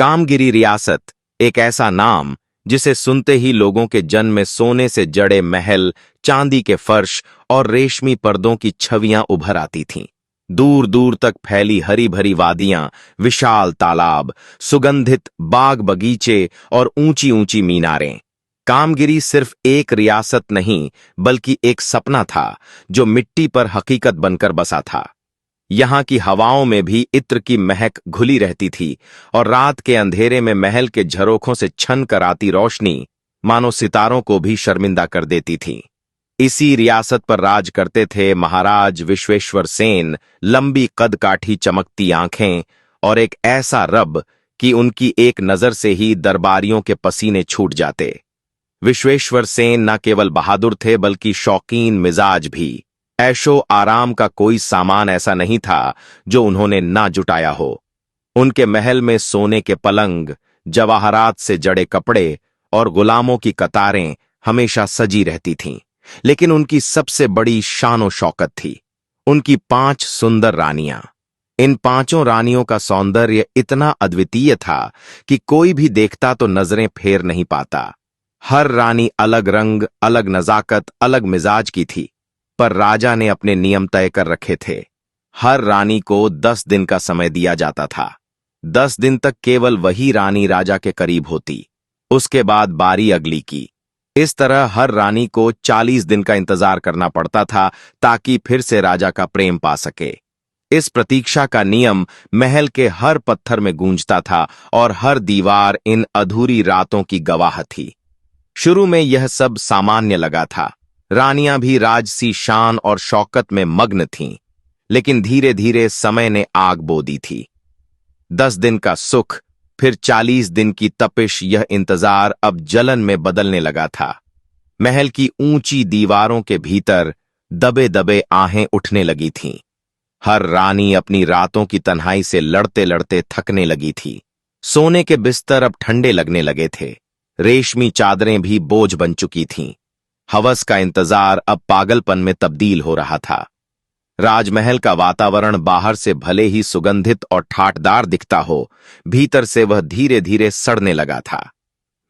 कामगिरी रियासत, एक ऐसा नाम जिसे सुनते ही लोगों के जन्म में सोने से जड़े महल, चांदी के फर्श और रेशमी पर्दों की छवियां उभर आती थीं। दूर दूर तक फैली हरी भरी वादियां, विशाल तालाब, सुगंधित बाग बगीचे और ऊंची ऊंची मीनारें। कामगिरी सिर्फ एक रियासत नहीं, बल्कि एक सपना था जो मिट्टी पर हकीकत बनकर बसा था। यहाँ की हवाओं में भी इत्र की महक घुली रहती थी और रात के अंधेरे में महल के झरोखों से छन कर आती रोशनी मानो सितारों को भी शर्मिंदा कर देती थी। इसी रियासत पर राज करते थे महाराज विश्वेश्वर सेन, लंबी कद काठी चमकती आंखें और एक ऐसा रब कि उनकी एक नजर से ही दरबारियों के पसीने छूट जाते। विश्वेश्वर सेन न केवल बहादुर थे बल्कि शौकीन मिजाज भी। ऐशो आराम का कोई सामान ऐसा नहीं था जो उन्होंने ना जुटाया हो। उनके महल में सोने के पलंग, जवाहरात से जड़े कपड़े और गुलामों की कतारें हमेशा सजी रहती थीं। लेकिन उनकी सबसे बड़ी शान और शौकत थी उनकी 5 सुंदर रानियां। इन 5 रानियों का सौंदर्य इतना अद्वितीय था कि कोई भी देखता तो नजरें फेर नहीं पाता। हर रानी अलग रंग, अलग नजाकत, अलग मिजाज की थी, पर राजा ने अपने नियम तय कर रखे थे। हर रानी को 10 दिन का समय दिया जाता था। 10 दिन तक केवल वही रानी राजा के करीब होती, उसके बाद बारी अगली की। इस तरह हर रानी को 40 दिन का इंतजार करना पड़ता था ताकि फिर से राजा का प्रेम पा सके। इस प्रतीक्षा का नियम महल के हर पत्थर में गूंजता था और हर दीवार इन अधूरी रातों की गवाह थी। शुरू में यह सब सामान्य लगा था। रानियां भी राजसी शान और शौकत में मग्न थीं, लेकिन धीरे धीरे समय ने आग बो दी थी। 10 दिन का सुख, फिर 40 दिन की तपिश, यह इंतजार अब जलन में बदलने लगा था। महल की ऊंची दीवारों के भीतर दबे दबे आहें उठने लगी थीं। हर रानी अपनी रातों की तन्हाई से लड़ते लड़ते थकने लगी थी। सोने के बिस्तर अब ठंडे लगने लगे थे। रेशमी चादरें भी बोझ बन चुकी थीं। हवस का इंतजार अब पागलपन में तब्दील हो रहा था। राजमहल का वातावरण बाहर से भले ही सुगंधित और ठाटदार दिखता हो, भीतर से वह धीरे धीरे सड़ने लगा था।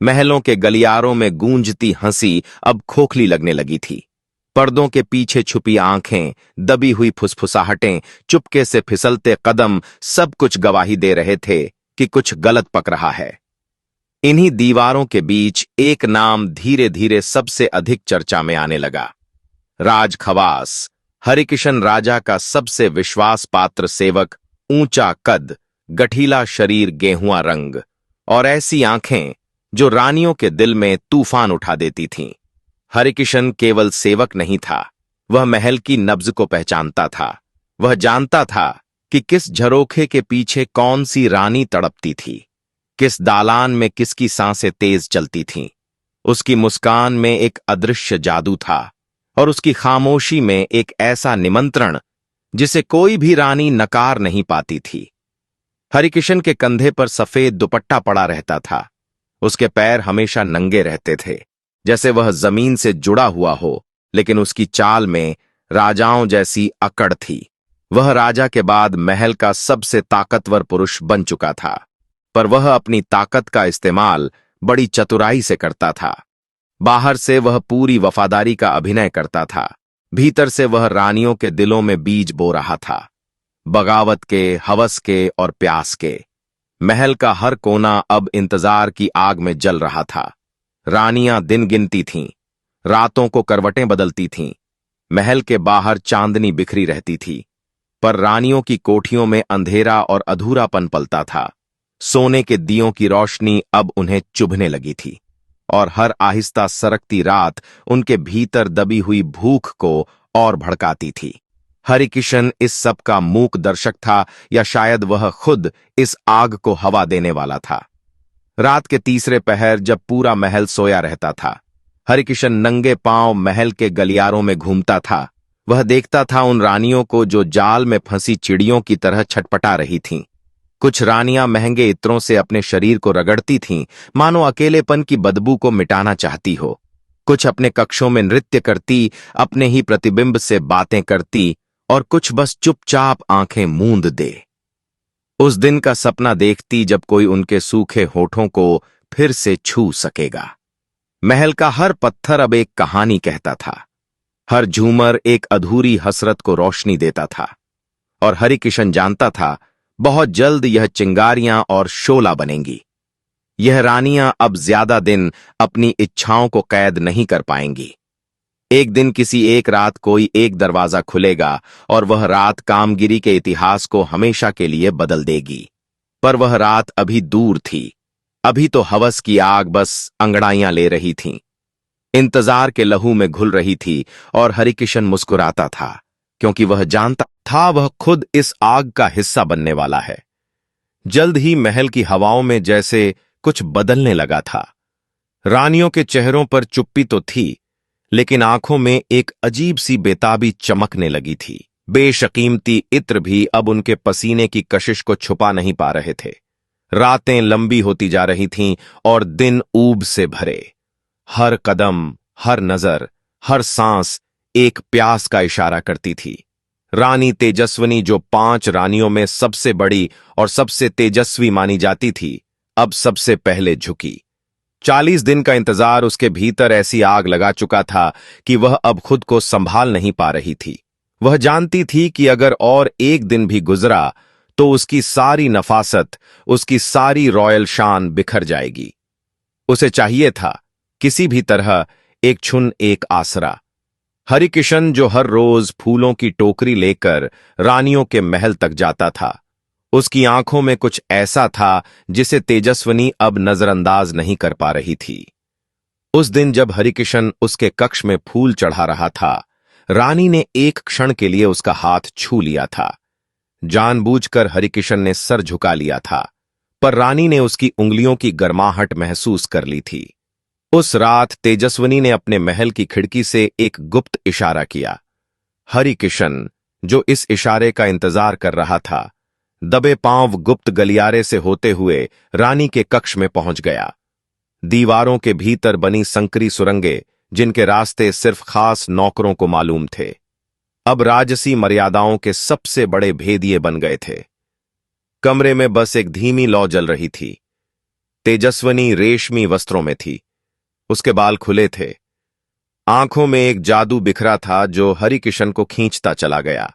महलों के गलियारों में गूंजती हंसी अब खोखली लगने लगी थी। पर्दों के पीछे छुपी आंखें, दबी हुई फुसफुसाहटें, चुपके से फिसलते कदम, सब कुछ गवाही दे रहे थे कि कुछ गलत पक रहा है। इन्हीं दीवारों के बीच एक नाम धीरे धीरे सबसे अधिक चर्चा में आने लगा। राजखवास, हरिकिशन राजा का सबसे विश्वास पात्र सेवक, ऊंचा कद, गठीला शरीर, गेहुआ रंग और ऐसी आंखें जो रानियों के दिल में तूफान उठा देती थीं। हरिकिशन केवल सेवक नहीं था, वह महल की नब्ज को पहचानता था। वह जानता था कि किस झरोखे के पीछे कौन सी रानी तड़पती थी, किस दालान में किसकी सांसें तेज चलती थीं। उसकी मुस्कान में एक अदृश्य जादू था और उसकी खामोशी में एक ऐसा निमंत्रण जिसे कोई भी रानी नकार नहीं पाती थी। हरिकिशन के कंधे पर सफेद दुपट्टा पड़ा रहता था। उसके पैर हमेशा नंगे रहते थे, जैसे वह जमीन से जुड़ा हुआ हो, लेकिन उसकी चाल में राजाओं जैसी अकड़ थी। वह राजा के बाद महल का सबसे ताकतवर पुरुष बन चुका था, पर वह अपनी ताकत का इस्तेमाल बड़ी चतुराई से करता था। बाहर से वह पूरी वफादारी का अभिनय करता था, भीतर से वह रानियों के दिलों में बीज बो रहा था, बगावत के, हवस के और प्यास के। महल का हर कोना अब इंतजार की आग में जल रहा था। रानियां दिन गिनती थीं, रातों को करवटें बदलती थीं। महल के बाहर चांदनी बिखरी रहती थी, पर रानियों की कोठियों में अंधेरा और अधूरापन पलता था। सोने के दियों की रोशनी अब उन्हें चुभने लगी थी और हर आहिस्ता सरकती रात उनके भीतर दबी हुई भूख को और भड़काती थी। हरिकिशन इस सब का मूक दर्शक था, या शायद वह खुद इस आग को हवा देने वाला था। रात के तीसरे पहर जब पूरा महल सोया रहता था, हरिकिशन नंगे पांव महल के गलियारों में घूमता था। वह देखता था उन रानियों को जो जाल में फंसी चिड़ियों की तरह छटपटा रही थीं। कुछ रानियां महंगे इत्रों से अपने शरीर को रगड़ती थीं, मानो अकेलेपन की बदबू को मिटाना चाहती हो। कुछ अपने कक्षों में नृत्य करती, अपने ही प्रतिबिंब से बातें करती, और कुछ बस चुपचाप आंखें मूंद दे। उस दिन का सपना देखती जब कोई उनके सूखे होठों को फिर से छू सकेगा। महल का हर पत्थर अब एक कहानी कहता था, हर झूमर एक अधूरी हसरत को रोशनी देता था, और हरिकिशन जानता था बहुत जल्द यह चिंगारियां और शोला बनेंगी। यह रानियां अब ज्यादा दिन अपनी इच्छाओं को कैद नहीं कर पाएंगी। एक दिन किसी एक रात कोई एक दरवाजा खुलेगा और वह रात कामगिरी के इतिहास को हमेशा के लिए बदल देगी। पर वह रात अभी दूर थी। अभी तो हवस की आग बस अंगड़ाइयां ले रही थीं। इंतजार के लहू में घुल रही थी और हरिकिशन मुस्कुराता था, क्योंकि वह जानता था वह खुद इस आग का हिस्सा बनने वाला है। जल्द ही महल की हवाओं में जैसे कुछ बदलने लगा था। रानियों के चेहरों पर चुप्पी तो थी, लेकिन आंखों में एक अजीब सी बेताबी चमकने लगी थी। बेशकीमती इत्र भी अब उनके पसीने की कशिश को छुपा नहीं पा रहे थे। रातें लंबी होती जा रही थीं और दिन ऊब से भरे। हर कदम, हर नजर, हर सांस एक प्यास का इशारा करती थी। रानी तेजस्विनी, जो 5 रानियों में सबसे बड़ी और सबसे तेजस्वी मानी जाती थी, अब सबसे पहले झुकी। 40 दिन का इंतजार उसके भीतर ऐसी आग लगा चुका था कि वह अब खुद को संभाल नहीं पा रही थी। वह जानती थी कि अगर और एक दिन भी गुजरा तो उसकी सारी नफासत, उसकी सारी रॉयल शान बिखर जाएगी। उसे चाहिए था किसी भी तरह एक क्षुण, एक आसरा। हरिकिशन, जो हर रोज फूलों की टोकरी लेकर रानियों के महल तक जाता था, उसकी आंखों में कुछ ऐसा था जिसे तेजस्विनी अब नजरअंदाज नहीं कर पा रही थी। उस दिन जब हरिकिशन उसके कक्ष में फूल चढ़ा रहा था, रानी ने एक क्षण के लिए उसका हाथ छू लिया था। जानबूझकर हरिकिशन ने सर झुका लिया था, पर रानी ने उसकी उंगलियों की गर्माहट महसूस कर ली थी। उस रात तेजस्विनी ने अपने महल की खिड़की से एक गुप्त इशारा किया। हरिकिशन, जो इस इशारे का इंतजार कर रहा था, दबे पांव गुप्त गलियारे से होते हुए रानी के कक्ष में पहुंच गया। दीवारों के भीतर बनी संकरी सुरंगें, जिनके रास्ते सिर्फ खास नौकरों को मालूम थे, अब राजसी मर्यादाओं के सबसे बड़े भेदिए बन गए थे। कमरे में बस एक धीमी लौ जल रही थी। तेजस्विनी रेशमी वस्त्रों में थी, उसके बाल खुले थे, आंखों में एक जादू बिखरा था जो हरिकिशन को खींचता चला गया।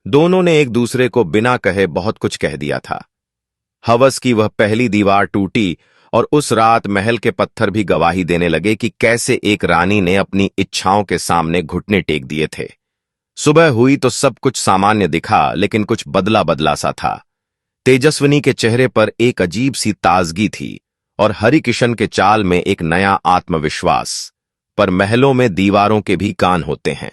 दोनों ने एक दूसरे को बिना कहे बहुत कुछ कह दिया था। हवस की वह पहली दीवार टूटी और उस रात महल के पत्थर भी गवाही देने लगे कि कैसे एक रानी ने अपनी इच्छाओं के सामने घुटने टेक दिए थे। सुबह हुई तो सब कुछ सामान्य दिखा, लेकिन कुछ बदला बदला सा था। तेजस्विनी के चेहरे पर एक अजीब सी ताजगी थी और हरिकिशन के चाल में एक नया आत्मविश्वास। पर महलों में दीवारों के भी कान होते हैं।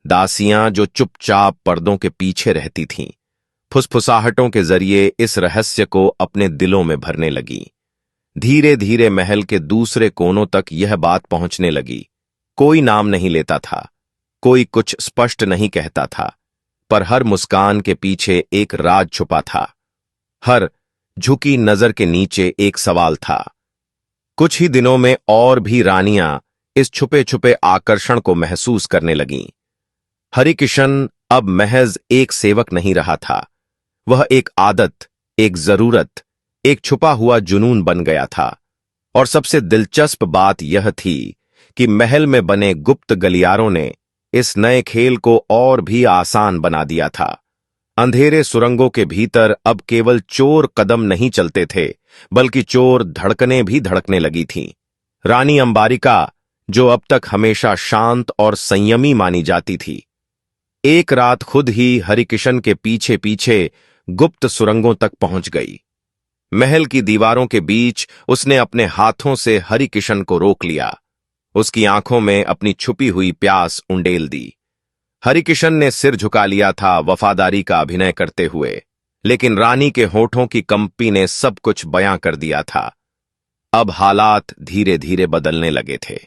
दासियां जो चुपचाप पर्दों के पीछे रहती थीं, फुसफुसाहटों के जरिए इस रहस्य को अपने दिलों में भरने लगी। धीरे धीरे महल के दूसरे कोनों तक यह बात पहुंचने लगी। कोई नाम नहीं लेता था, कोई कुछ स्पष्ट नहीं कहता था, पर हर मुस्कान के पीछे एक राज छुपा था। हर झुकी नजर के नीचे एक सवाल था। कुछ ही दिनों में और भी रानियां इस छुपे छुपे आकर्षण को महसूस करने लगीं। हरिकिशन अब महज एक सेवक नहीं रहा था, वह एक आदत, एक जरूरत, एक छुपा हुआ जुनून बन गया था। और सबसे दिलचस्प बात यह थी कि महल में बने गुप्त गलियारों ने इस नए खेल को और भी आसान बना दिया था। अंधेरे सुरंगों के भीतर अब केवल चोर कदम नहीं चलते थे, बल्कि चोर धड़कनें भी धड़कने लगी थीं। रानी अंबारिका, जो अब तक हमेशा शांत और संयमी मानी जाती थी, एक रात खुद ही हरिकिशन के पीछे पीछे गुप्त सुरंगों तक पहुंच गई। महल की दीवारों के बीच उसने अपने हाथों से हरिकिशन को रोक लिया, उसकी आंखों में अपनी छुपी हुई प्यास उंडेल दी। हरिकिशन ने सिर झुका लिया था वफादारी का अभिनय करते हुए, लेकिन रानी के होठों की कंपी ने सब कुछ बयां कर दिया था। अब हालात धीरे धीरे बदलने लगे थे।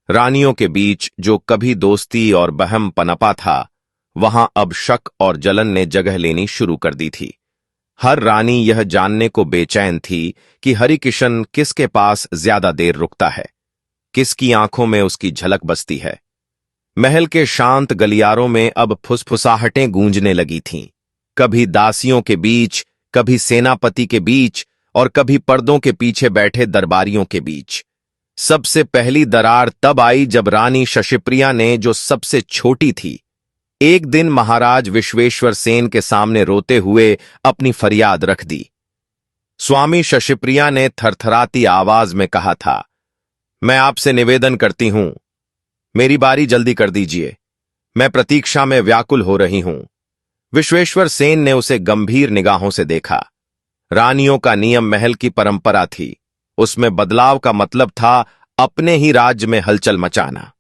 रानियों के बीच जो कभी दोस्ती और बहम पनपा था, वहां अब शक और जलन ने जगह लेनी शुरू कर दी थी। हर रानी यह जानने को बेचैन थी कि हरिकिशन किसके पास ज्यादा देर रुकता है, किसकी आंखों में उसकी झलक बसती है। महल के शांत गलियारों में अब फुसफुसाहटें गूंजने लगी थीं। कभी दासियों के बीच, कभी सेनापति के बीच और कभी पर्दों के पीछे बैठे दरबारियों के बीच। सबसे पहली दरार तब आई जब रानी शशिप्रिया ने, जो सबसे छोटी थी, एक दिन महाराज विश्वेश्वर सेन के सामने रोते हुए अपनी फरियाद रख दी। स्वामी शशिप्रिया ने थरथराती आवाज में कहा था, मैं आपसे निवेदन करती हूं, मेरी बारी जल्दी कर दीजिए, मैं प्रतीक्षा में व्याकुल हो रही हूं। विश्वेश्वर सेन ने उसे गंभीर निगाहों से देखा। रानियों का नियम महल की परंपरा थी, उसमें बदलाव का मतलब था अपने ही राज्य में हलचल मचाना।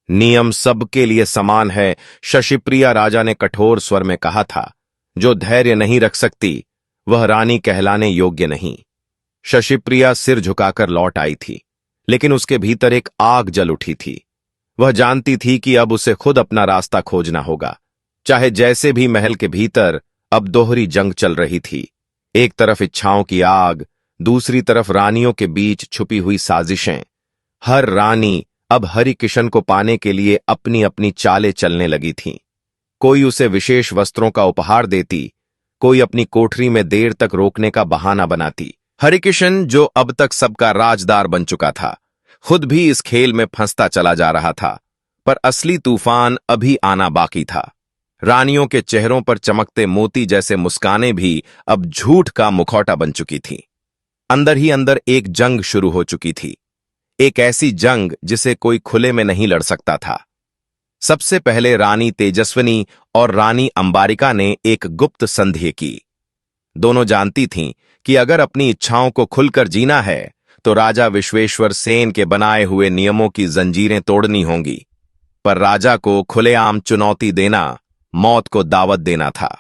नियम सबके लिए समान है, शशिप्रिया राजा ने कठोर स्वर में कहा था। जो धैर्य नहीं रख सकती वह रानी कहलाने योग्य नहीं। शशिप्रिया सिर झुकाकर लौट आई थी, लेकिन उसके भीतर एक आग जल उठी थी। वह जानती थी कि अब उसे खुद अपना रास्ता खोजना होगा, चाहे जैसे भी। महल के भीतर अब दोहरी जंग चल रही थी। एक तरफ इच्छाओं की आग, दूसरी तरफ रानियों के बीच छुपी हुई साजिशें। हर रानी अब हरिकिशन को पाने के लिए अपनी अपनी चालें चलने लगी थी। कोई उसे विशेष वस्त्रों का उपहार देती, कोई अपनी कोठरी में देर तक रोकने का बहाना बनाती। हरिकिशन, जो अब तक सबका राजदार बन चुका था, खुद भी इस खेल में फंसता चला जा रहा था। पर असली तूफान अभी आना बाकी था। रानियों के चेहरों पर चमकते मोती जैसे मुस्कानें भी अब झूठ का मुखौटा बन चुकी थीं। अंदर ही अंदर एक जंग शुरू हो चुकी थी, एक ऐसी जंग जिसे कोई खुले में नहीं लड़ सकता था। सबसे पहले रानी तेजस्विनी और रानी अंबारिका ने एक गुप्त संधि की। दोनों जानती थीं कि अगर अपनी इच्छाओं को खुलकर जीना है तो राजा विश्वेश्वर सेन के बनाए हुए नियमों की जंजीरें तोड़नी होंगी। पर राजा को खुलेआम चुनौती देना मौत को दावत देना था।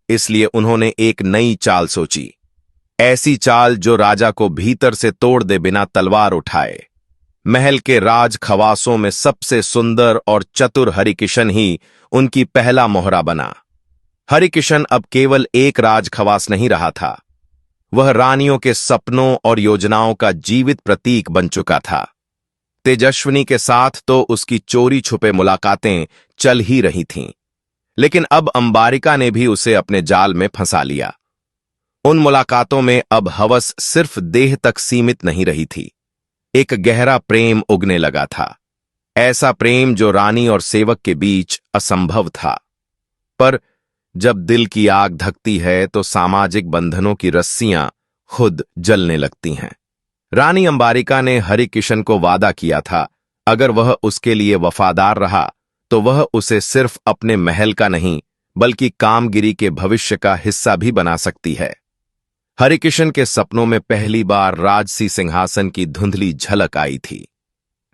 इसलिए उन्होंने एक नई चाल सोची, ऐसी चाल जो राजा को भीतर से तोड़ दे बिना तलवार उठाए। महल के राज खवासों में सबसे सुंदर और चतुर हरिकिशन ही उनकी पहला मोहरा बना। हरिकिशन अब केवल एक राज खवास नहीं रहा था, वह रानियों के सपनों और योजनाओं का जीवित प्रतीक बन चुका था। तेजस्विनी के साथ तो उसकी चोरी छुपे मुलाकातें चल ही रही थीं, लेकिन अब अंबारिका ने भी उसे अपने जाल में फंसा लिया। उन मुलाकातों में अब हवस सिर्फ देह तक सीमित नहीं रही थी, एक गहरा प्रेम उगने लगा था। ऐसा प्रेम जो रानी और सेवक के बीच असंभव था। पर जब दिल की आग धकती है तो सामाजिक बंधनों की रस्सियां खुद जलने लगती हैं। रानी अंबारिका ने हरिकिशन को वादा किया था, अगर वह उसके लिए वफादार रहा तो वह उसे सिर्फ अपने महल का नहीं बल्कि कामगिरी के भविष्य का हिस्सा भी बना सकती है। हरिकिशन के सपनों में पहली बार राजसी सिंहासन की धुंधली झलक आई थी।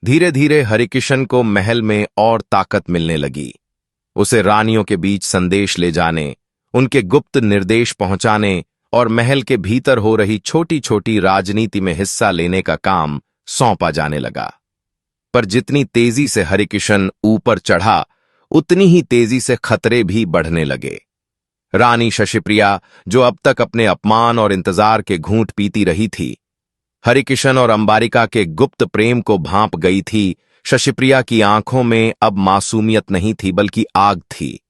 धीरे धीरे हरिकिशन को महल में और ताकत मिलने लगी। उसे रानियों के बीच संदेश ले जाने, उनके गुप्त निर्देश पहुंचाने और महल के भीतर हो रही छोटी छोटी राजनीति में हिस्सा लेने का काम सौंपा जाने लगा। पर जितनी तेजी से हरिकिशन ऊपर चढ़ा, उतनी ही तेजी से खतरे भी बढ़ने लगे। रानी शशिप्रिया, जो अब तक अपने अपमान और इंतजार के घूंट पीती रही थी, हरिकिशन और अंबारिका के गुप्त प्रेम को भांप गई थी। शशिप्रिया की आंखों में अब मासूमियत नहीं थी बल्कि आग थी,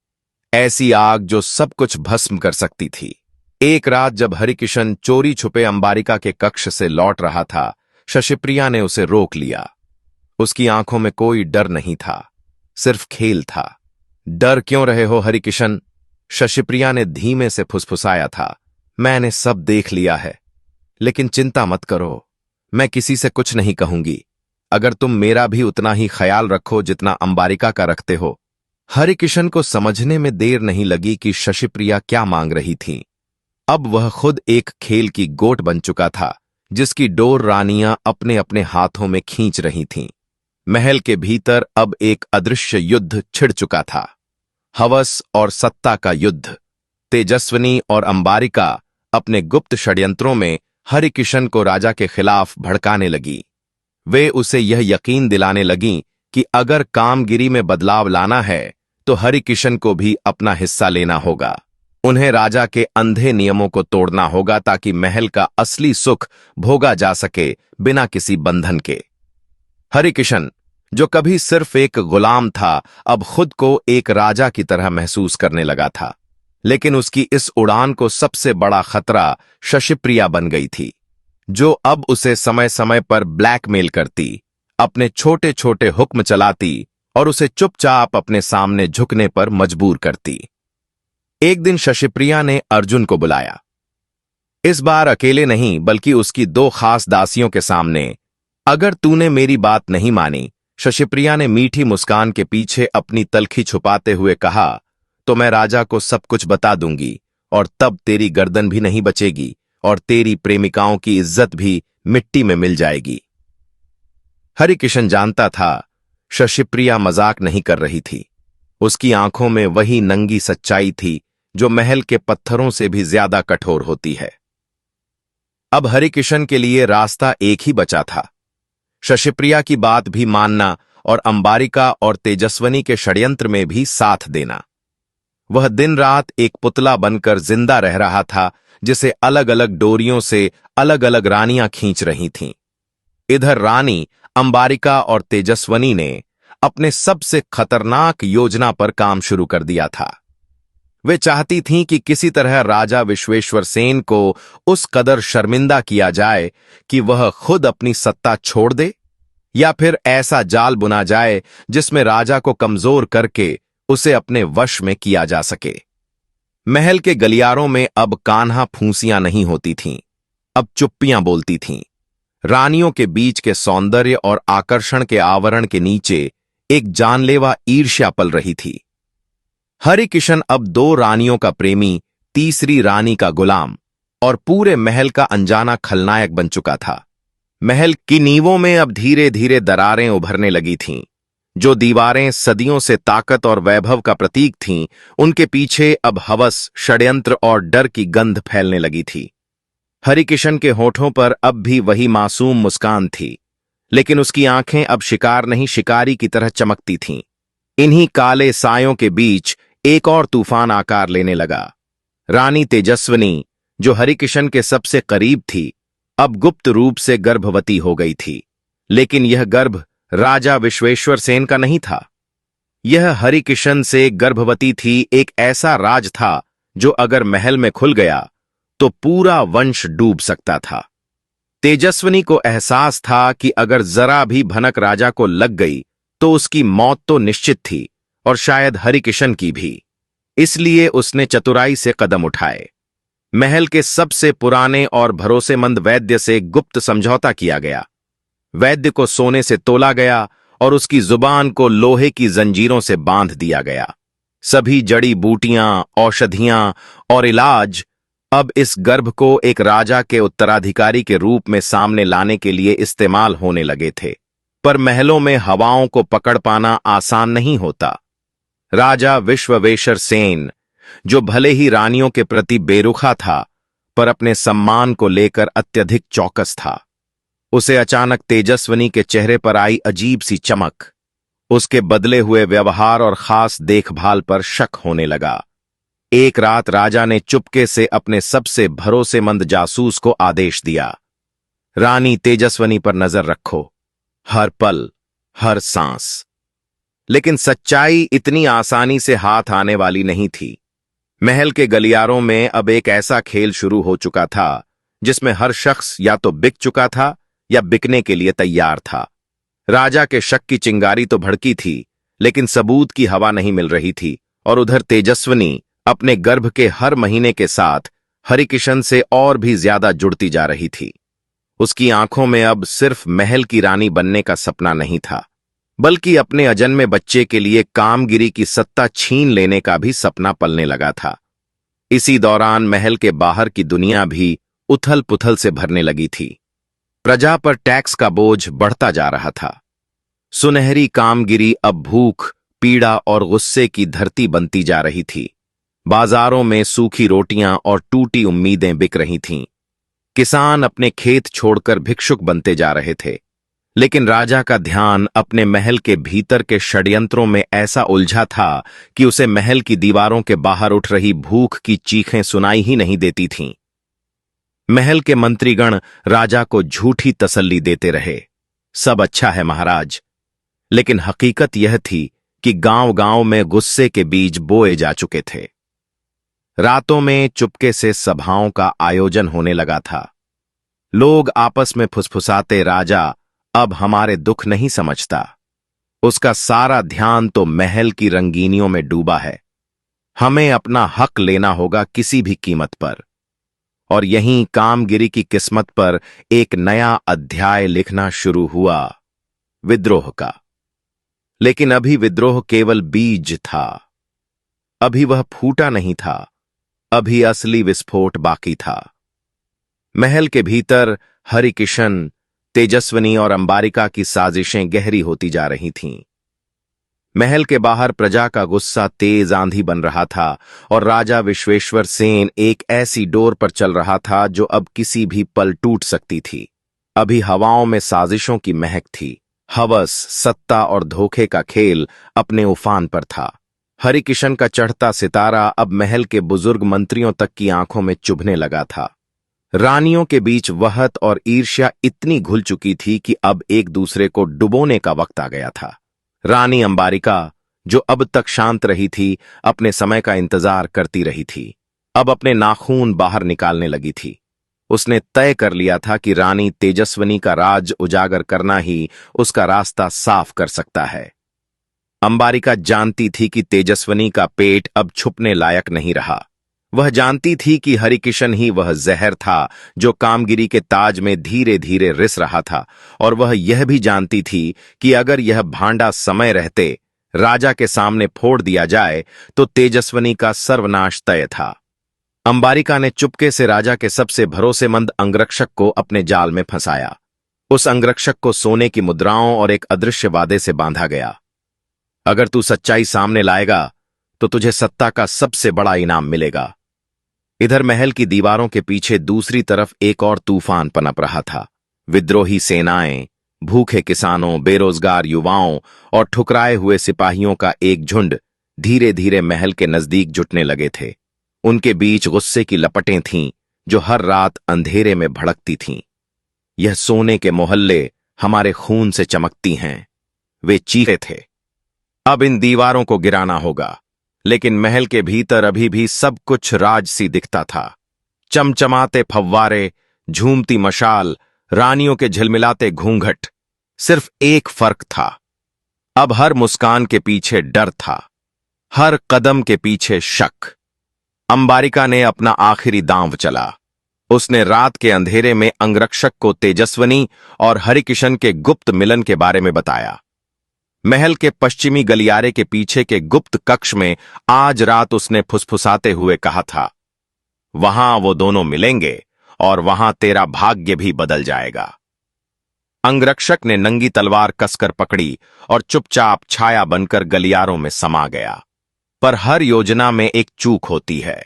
ऐसी आग जो सब कुछ भस्म कर सकती थी। एक रात जब हरिकिशन चोरी छुपे अंबारिका के कक्ष से लौट रहा था, शशिप्रिया ने उसे रोक लिया। उसकी आंखों में कोई डर नहीं था, सिर्फ खेल था। डर क्यों रहे हो हरिकिशन? शशिप्रिया ने धीमे से फुसफुसाया था। मैंने सब देख लिया है, लेकिन चिंता मत करो, मैं किसी से कुछ नहीं कहूंगी, अगर तुम मेरा भी उतना ही ख्याल रखो जितना अंबारिका का रखते हो। हरिकिशन को समझने में देर नहीं लगी कि शशिप्रिया क्या मांग रही थी। अब वह खुद एक खेल की गोट बन चुका था, जिसकी डोर रानियां अपने अपने हाथों में खींच रही थीं। महल के भीतर अब एक अदृश्य युद्ध छिड़ चुका था, हवस और सत्ता का युद्ध। तेजस्विनी और अंबारिका अपने गुप्त षड्यंत्रों में हरिकिशन को राजा के खिलाफ भड़काने लगी। वे उसे यह यकीन दिलाने लगीं कि अगर कामगिरी में बदलाव लाना है तो हरिकिशन को भी अपना हिस्सा लेना होगा। उन्हें राजा के अंधे नियमों को तोड़ना होगा ताकि महल का असली सुख भोगा जा सके बिना किसी बंधन के। हरिकिशन, जो कभी सिर्फ एक गुलाम था, अब खुद को एक राजा की तरह महसूस करने लगा था। लेकिन उसकी इस उड़ान को सबसे बड़ा खतरा शशिप्रिया बन गई थी, जो अब उसे समय समय पर ब्लैकमेल करती, अपने छोटे छोटे हुक्म चलाती और उसे चुपचाप अपने सामने झुकने पर मजबूर करती। एक दिन शशिप्रिया ने अर्जुन को बुलाया, इस बार अकेले नहीं बल्कि उसकी दो खास दासियों के सामने। अगर तूने मेरी बात नहीं मानी, शशिप्रिया ने मीठी मुस्कान के पीछे अपनी तलखी छुपाते हुए कहा, तो मैं राजा को सब कुछ बता दूंगी और तब तेरी गर्दन भी नहीं बचेगी और तेरी प्रेमिकाओं की इज्जत भी मिट्टी में मिल जाएगी। हरिकिशन जानता था शशिप्रिया मजाक नहीं कर रही थी। उसकी आंखों में वही नंगी सच्चाई थी जो महल के पत्थरों से भी ज्यादा कठोर होती है। अब हरिकिशन के लिए रास्ता एक ही बचा था, शशिप्रिया की बात भी मानना और अंबारिका और तेजस्वनी के षड्यंत्र में भी साथ देना। वह दिन रात एक पुतला बनकर जिंदा रह रहा था, जिसे अलग अलग डोरियों से अलग अलग रानियां खींच रही थीं। इधर रानी अंबारिका और तेजस्वनी ने अपने सबसे खतरनाक योजना पर काम शुरू कर दिया था। वे चाहती थीं कि किसी तरह राजा विश्वेश्वर सेन को उस कदर शर्मिंदा किया जाए कि वह खुद अपनी सत्ता छोड़ दे, या फिर ऐसा जाल बुना जाए जिसमें राजा को कमजोर करके उसे अपने वश में किया जा सके। महल के गलियारों में अब कान्हा फूंसियां नहीं होती थीं, अब चुप्पियां बोलती थीं। रानियों के बीच के सौंदर्य और आकर्षण के आवरण के नीचे एक जानलेवा ईर्ष्या पल रही थी। हरिकिशन अब दो रानियों का प्रेमी, तीसरी रानी का गुलाम और पूरे महल का अनजाना खलनायक बन चुका था। महल की नींवों में अब धीरे धीरे दरारें उभरने लगी थीं। जो दीवारें सदियों से ताकत और वैभव का प्रतीक थीं, उनके पीछे अब हवस, षड्यंत्र और डर की गंध फैलने लगी थी। हरिकिशन के होठों पर अब भी वही मासूम मुस्कान थी, लेकिन उसकी आंखें अब शिकार नहीं शिकारी की तरह चमकती थीं। इन्हीं काले सायों के बीच एक और तूफान आकार लेने लगा। रानी तेजस्वनी, जो हरिकिशन के सबसे करीब थी, अब गुप्त रूप से गर्भवती हो गई थी। लेकिन यह गर्भ राजा विश्वेश्वर सेन का नहीं था। यह हरिकिशन से गर्भवती थी एक ऐसा राज था जो अगर महल में खुल गया तो पूरा वंश डूब सकता था। तेजस्वनी को एहसास था कि अगर जरा भी भनक राजा को लग गई तो उसकी मौत तो निश्चित थी, और शायद हरिकिशन की भी। इसलिए उसने चतुराई से कदम उठाए। महल के सबसे पुराने और भरोसेमंद वैद्य से गुप्त समझौता किया गया। वैद्य को सोने से तोला गया और उसकी जुबान को लोहे की जंजीरों से बांध दिया गया। सभी जड़ी बूटियां, औषधियां और इलाज अब इस गर्भ को एक राजा के उत्तराधिकारी के रूप में सामने लाने के लिए इस्तेमाल होने लगे थे। पर महलों में हवाओं को पकड़ पाना आसान नहीं होता। राजा विश्वेश्वर सेन, जो भले ही रानियों के प्रति बेरुखा था, पर अपने सम्मान को लेकर अत्यधिक चौकस था। उसे अचानक तेजस्वनी के चेहरे पर आई अजीब सी चमक, उसके बदले हुए व्यवहार और खास देखभाल पर शक होने लगा। एक रात राजा ने चुपके से अपने सबसे भरोसेमंद जासूस को आदेश दिया, रानी तेजस्वनी पर नजर रखो, हर पल, हर सांस। लेकिन सच्चाई इतनी आसानी से हाथ आने वाली नहीं थी। महल के गलियारों में अब एक ऐसा खेल शुरू हो चुका था जिसमें हर शख्स या तो बिक चुका था या बिकने के लिए तैयार था। राजा के शक की चिंगारी तो भड़की थी, लेकिन सबूत की हवा नहीं मिल रही थी। और उधर तेजस्वनी अपने गर्भ के हर महीने के साथ हरिकिशन से और भी ज्यादा जुड़ती जा रही थी। उसकी आंखों में अब सिर्फ महल की रानी बनने का सपना नहीं था, बल्कि अपने अजन्मे बच्चे के लिए कामगिरी की सत्ता छीन लेने का भी सपना पलने लगा था। इसी दौरान महल के बाहर की दुनिया भी उथल पुथल से भरने लगी थी। प्रजा पर टैक्स का बोझ बढ़ता जा रहा था। सुनहरी कामगिरी अब भूख, पीड़ा और गुस्से की धरती बनती जा रही थी। बाजारों में सूखी रोटियां और टूटी उम्मीदें बिक रही थीं। किसान अपने खेत छोड़कर भिक्षुक बनते जा रहे थे। लेकिन राजा का ध्यान अपने महल के भीतर के षड्यंत्रों में ऐसा उलझा था कि उसे महल की दीवारों के बाहर उठ रही भूख की चीखें सुनाई ही नहीं देती थीं। महल के मंत्रीगण राजा को झूठी तसल्ली देते रहे, सब अच्छा है महाराज। लेकिन हकीकत यह थी कि गांव-गांव में गुस्से के बीज बोए जा चुके थे। रातों में चुपके से सभाओं का आयोजन होने लगा था। लोग आपस में फुसफुसाते, राजा अब हमारे दुख नहीं समझता, उसका सारा ध्यान तो महल की रंगीनियों में डूबा है, हमें अपना हक लेना होगा किसी भी कीमत पर। और यहीं कामगिरी की किस्मत पर एक नया अध्याय लिखना शुरू हुआ, विद्रोह का। लेकिन अभी विद्रोह केवल बीज था, अभी वह फूटा नहीं था, अभी असली विस्फोट बाकी था। महल के भीतर हरिकिशन, तेजस्विनी और अंबारिका की साजिशें गहरी होती जा रही थीं। महल के बाहर प्रजा का गुस्सा तेज आंधी बन रहा था और राजा विश्वेश्वर सेन एक ऐसी डोर पर चल रहा था जो अब किसी भी पल टूट सकती थी। अभी हवाओं में साजिशों की महक थी, हवस, सत्ता और धोखे का खेल अपने उफान पर था। हरिकिशन का चढ़ता सितारा अब महल के बुजुर्ग मंत्रियों तक की आंखों में चुभने लगा था। रानियों के बीच वहत और ईर्ष्या इतनी घुल चुकी थी कि अब एक दूसरे को डुबोने का वक्त आ गया था। रानी अंबारिका, जो अब तक शांत रही थी, अपने समय का इंतजार करती रही थी, अब अपने नाखून बाहर निकालने लगी थी। उसने तय कर लिया था कि रानी तेजस्विनी का राज उजागर करना ही उसका रास्ता साफ कर सकता है। अंबारिका जानती थी कि तेजस्विनी का पेट अब छुपने लायक नहीं रहा। वह जानती थी कि हरिकिशन ही वह जहर था जो कामगिरी के ताज में धीरे धीरे रिस रहा था, और वह यह भी जानती थी कि अगर यह भांडा समय रहते राजा के सामने फोड़ दिया जाए तो तेजस्विनी का सर्वनाश तय था। अंबारिका ने चुपके से राजा के सबसे भरोसेमंद अंगरक्षक को अपने जाल में फंसाया। उस अंगरक्षक को सोने की मुद्राओं और एक अदृश्य वादे से बांधा गया। अगर तू सच्चाई सामने लाएगा तो तुझे सत्ता का सबसे बड़ा इनाम मिलेगा। इधर महल की दीवारों के पीछे दूसरी तरफ एक और तूफान पनप रहा था। विद्रोही सेनाएं, भूखे किसानों, बेरोजगार युवाओं और ठुकराए हुए सिपाहियों का एक झुंड धीरे धीरे महल के नजदीक जुटने लगे थे। उनके बीच गुस्से की लपटें थीं जो हर रात अंधेरे में भड़कती थीं। यह सोने के मोहल्ले हमारे खून से चमकती हैं, वे चीखे थे। अब इन दीवारों को गिराना होगा। लेकिन महल के भीतर अभी भी सब कुछ राजसी दिखता था। चमचमाते फव्वारे, झूमती मशाल, रानियों के झिलमिलाते घूंघट। सिर्फ एक फर्क था, अब हर मुस्कान के पीछे डर था, हर कदम के पीछे शक। अंबारिका ने अपना आखिरी दांव चला। उसने रात के अंधेरे में अंगरक्षक को तेजस्विनी और हरिकिशन के गुप्त मिलन के बारे में बताया। महल के पश्चिमी गलियारे के पीछे के गुप्त कक्ष में आज रात उसने फुसफुसाते हुए कहा था, वहां वो दोनों मिलेंगे और वहां तेरा भाग्य भी बदल जाएगा। अंगरक्षक ने नंगी तलवार कसकर पकड़ी और चुपचाप छाया बनकर गलियारों में समा गया। पर हर योजना में एक चूक होती है।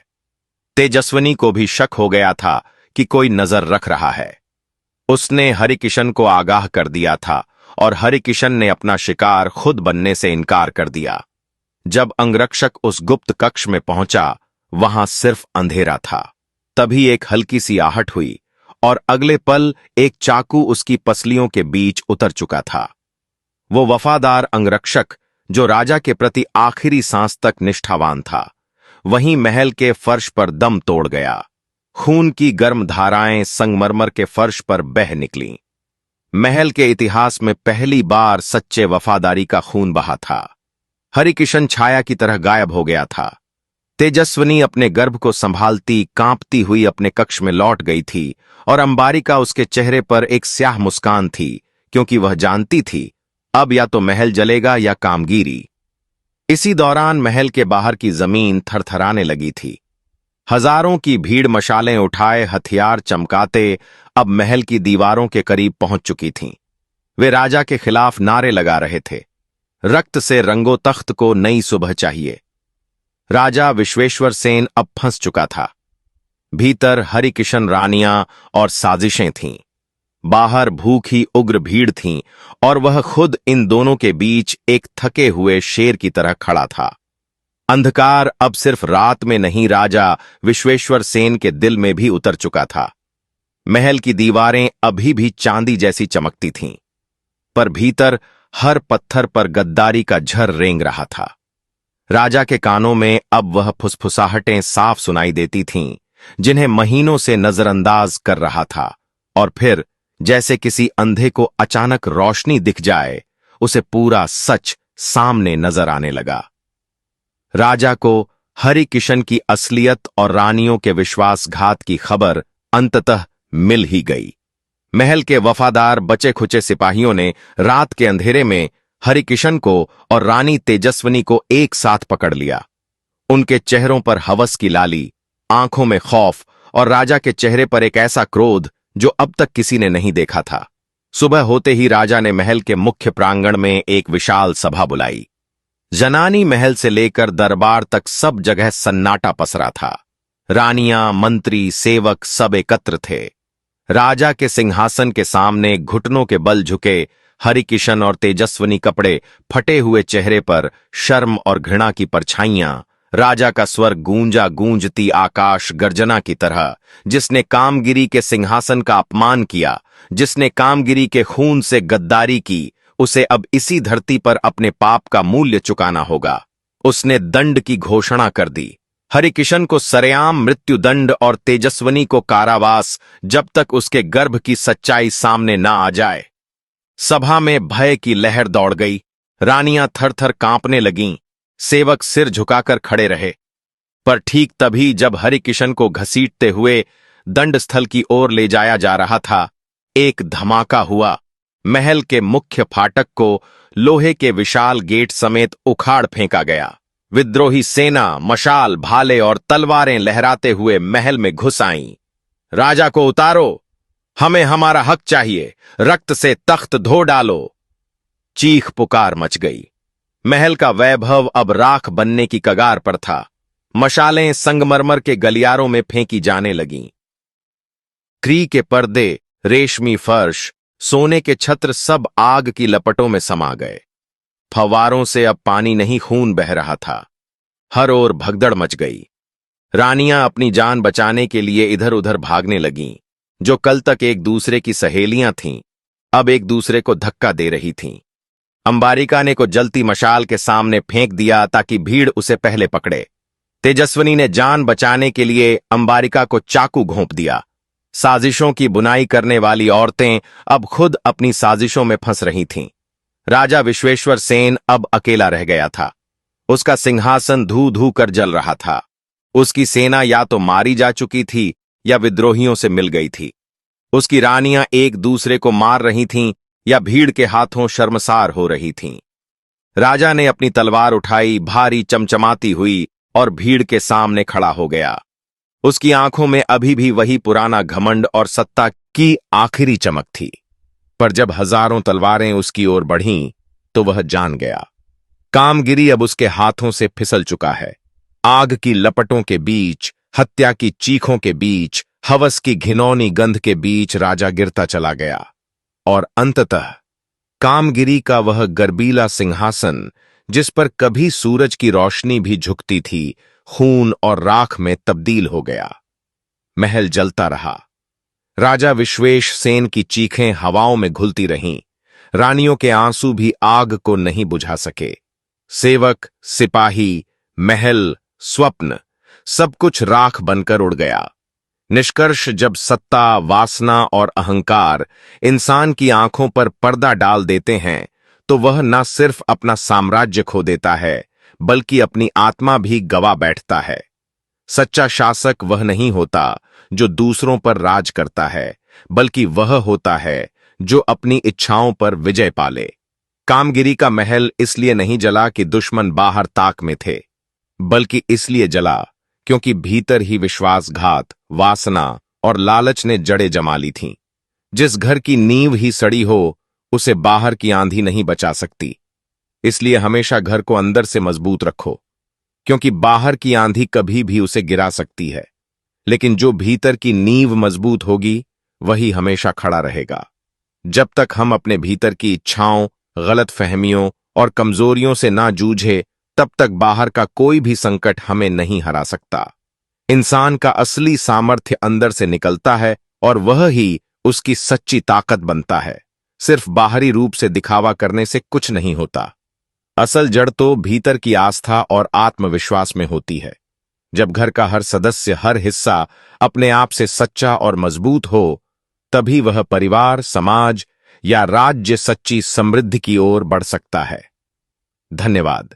तेजस्विनी को भी शक हो गया था कि कोई नजर रख रहा है। उसने हरिकिशन को आगाह कर दिया था और हरिकिशन ने अपना शिकार खुद बनने से इनकार कर दिया। जब अंगरक्षक उस गुप्त कक्ष में पहुंचा, वहां सिर्फ अंधेरा था। तभी एक हल्की सी आहट हुई और अगले पल एक चाकू उसकी पसलियों के बीच उतर चुका था। वो वफादार अंगरक्षक जो राजा के प्रति आखिरी सांस तक निष्ठावान था, वहीं महल के फर्श पर दम तोड़ गया। खून की गर्म धाराएं संगमरमर के फर्श पर बह निकलीं। महल के इतिहास में पहली बार सच्चे वफादारी का खून बहा था। हरिकिशन छाया की तरह गायब हो गया था। तेजस्विनी अपने गर्भ को संभालती कांपती हुई अपने कक्ष में लौट गई थी और अंबारिका उसके चेहरे पर एक स्याह मुस्कान थी, क्योंकि वह जानती थी अब या तो महल जलेगा या कामगिरी। इसी दौरान महल के बाहर की जमीन थरथराने लगी थी। हजारों की भीड़ मशालें उठाए, हथियार चमकाते अब महल की दीवारों के करीब पहुंच चुकी थीं। वे राजा के खिलाफ नारे लगा रहे थे, रक्त से रंगो तख्त को नई सुबह चाहिए। राजा विश्वेश्वर सेन अब फंस चुका था। भीतर हरिकिशन, रानियां और साजिशें थीं। बाहर भूखी उग्र भीड़ थीं और वह खुद इन दोनों के बीच एक थके हुए शेर की तरह खड़ा था। अंधकार अब सिर्फ रात में नहीं, राजा विश्वेश्वर सेन के दिल में भी उतर चुका था। महल की दीवारें अभी भी चांदी जैसी चमकती थीं, पर भीतर हर पत्थर पर गद्दारी का झर रेंग रहा था। राजा के कानों में अब वह फुसफुसाहटें साफ सुनाई देती थीं, जिन्हें महीनों से नजरअंदाज कर रहा था। और फिर जैसे किसी अंधे को अचानक रोशनी दिख जाए, उसे पूरा सच सामने नजर आने लगा। राजा को हरिकिशन की असलियत और रानियों के विश्वासघात की खबर अंततः मिल ही गई। महल के वफादार बचे खुचे सिपाहियों ने रात के अंधेरे में हरिकिशन को और रानी तेजस्विनी को एक साथ पकड़ लिया। उनके चेहरों पर हवस की लाली, आंखों में खौफ और राजा के चेहरे पर एक ऐसा क्रोध जो अब तक किसी ने नहीं देखा था। सुबह होते ही राजा ने महल के मुख्य प्रांगण में एक विशाल सभा बुलाई। जनानी महल से लेकर दरबार तक सब जगह सन्नाटा पसरा था। रानियां, मंत्री, सेवक सब एकत्र थे। राजा के सिंहासन के सामने घुटनों के बल झुके हरिकिशन और तेजस्विनी, कपड़े फटे हुए चेहरे पर शर्म और घृणा की परछाइयां। राजा का स्वर गूंजा गूंजती आकाश गर्जना की तरह। जिसने कामगिरी के सिंहासन का अपमान किया, जिसने कामगिरी के खून से गद्दारी की, उसे अब इसी धरती पर अपने पाप का मूल्य चुकाना होगा। उसने दंड की घोषणा कर दी। हरिकिशन को सरेआम मृत्युदंड और तेजस्विनी को कारावास, जब तक उसके गर्भ की सच्चाई सामने ना आ जाए। सभा में भय की लहर दौड़ गई। रानियां थर-थर कांपने लगीं। सेवक सिर झुकाकर खड़े रहे। पर ठीक तभी जब हरिकिशन को घसीटते हुए दंड स्थल की ओर ले जाया जा रहा था, एक धमाका हुआ। महल के मुख्य फाटक को लोहे के विशाल गेट समेत उखाड़ फेंका गया। विद्रोही सेना मशाल, भाले और तलवारें लहराते हुए महल में घुस आईं। राजा को उतारो, हमें हमारा हक चाहिए, रक्त से तख्त धो डालो। चीख पुकार मच गई। महल का वैभव अब राख बनने की कगार पर था। मशालें संगमरमर के गलियारों में फेंकी जाने लगीं। क्री के पर्दे, रेशमी फर्श, सोने के छत्र सब आग की लपटों में समा गए। फव्वारों से अब पानी नहीं, खून बह रहा था। हर ओर भगदड़ मच गई। रानियां अपनी जान बचाने के लिए इधर उधर भागने लगीं। जो कल तक एक दूसरे की सहेलियां थीं, अब एक दूसरे को धक्का दे रही थीं। अंबारिका ने को जलती मशाल के सामने फेंक दिया ताकि भीड़ उसे पहले पकड़े। तेजस्विनी ने जान बचाने के लिए अंबारिका को चाकू घोंप दिया। साजिशों की बुनाई करने वाली औरतें अब खुद अपनी साजिशों में फंस रही थीं। राजा विश्वेश्वर सेन अब अकेला रह गया था। उसका सिंहासन धू धू कर जल रहा था। उसकी सेना या तो मारी जा चुकी थी या विद्रोहियों से मिल गई थी। उसकी रानियां एक दूसरे को मार रही थीं या भीड़ के हाथों शर्मसार हो रही थीं। राजा ने अपनी तलवार उठाई, भारी चमचमाती हुई, और भीड़ के सामने खड़ा हो गया। उसकी आंखों में अभी भी वही पुराना घमंड और सत्ता की आखिरी चमक थी। पर जब हजारों तलवारें उसकी ओर बढ़ीं, तो वह जान गया, कामगिरी अब उसके हाथों से फिसल चुका है। आग की लपटों के बीच, हत्या की चीखों के बीच, हवस की घिनौनी गंध के बीच राजा गिरता चला गया। और अंततः कामगिरी का वह गर्बीला सिंहासन, जिस पर कभी सूरज की रोशनी भी झुकती थी, खून और राख में तब्दील हो गया। महल जलता रहा। राजा विश्वेश सेन की चीखें हवाओं में घुलती रहीं। रानियों के आंसू भी आग को नहीं बुझा सके। सेवक, सिपाही, महल, स्वप्न, सब कुछ राख बनकर उड़ गया। निष्कर्ष, जब सत्ता, वासना और अहंकार इंसान की आंखों पर पर्दा डाल देते हैं, तो वह न सिर्फ अपना साम्राज्य खो देता है, बल्कि अपनी आत्मा भी गवा बैठता है। सच्चा शासक वह नहीं होता जो दूसरों पर राज करता है, बल्कि वह होता है जो अपनी इच्छाओं पर विजय पाले। कामगिरी का महल इसलिए नहीं जला कि दुश्मन बाहर ताक में थे, बल्कि इसलिए जला क्योंकि भीतर ही विश्वासघात, वासना और लालच ने जड़ें जमा ली थीं। जिस घर की नींव ही सड़ी हो, उसे बाहर की आंधी नहीं बचा सकती। इसलिए हमेशा घर को अंदर से मजबूत रखो, क्योंकि बाहर की आंधी कभी भी उसे गिरा सकती है, लेकिन जो भीतर की नींव मजबूत होगी, वही हमेशा खड़ा रहेगा। जब तक हम अपने भीतर की इच्छाओं, गलतफहमियों और कमजोरियों से ना जूझे, तब तक बाहर का कोई भी संकट हमें नहीं हरा सकता। इंसान का असली सामर्थ्य अंदर से निकलता है और वह ही उसकी सच्ची ताकत बनता है। सिर्फ बाहरी रूप से दिखावा करने से कुछ नहीं होता। असल जड़ तो भीतर की आस्था और आत्मविश्वास में होती है। जब घर का हर सदस्य, हर हिस्सा अपने आप से सच्चा और मजबूत हो, तभी वह परिवार, समाज या राज्य सच्ची समृद्धि की ओर बढ़ सकता है। धन्यवाद।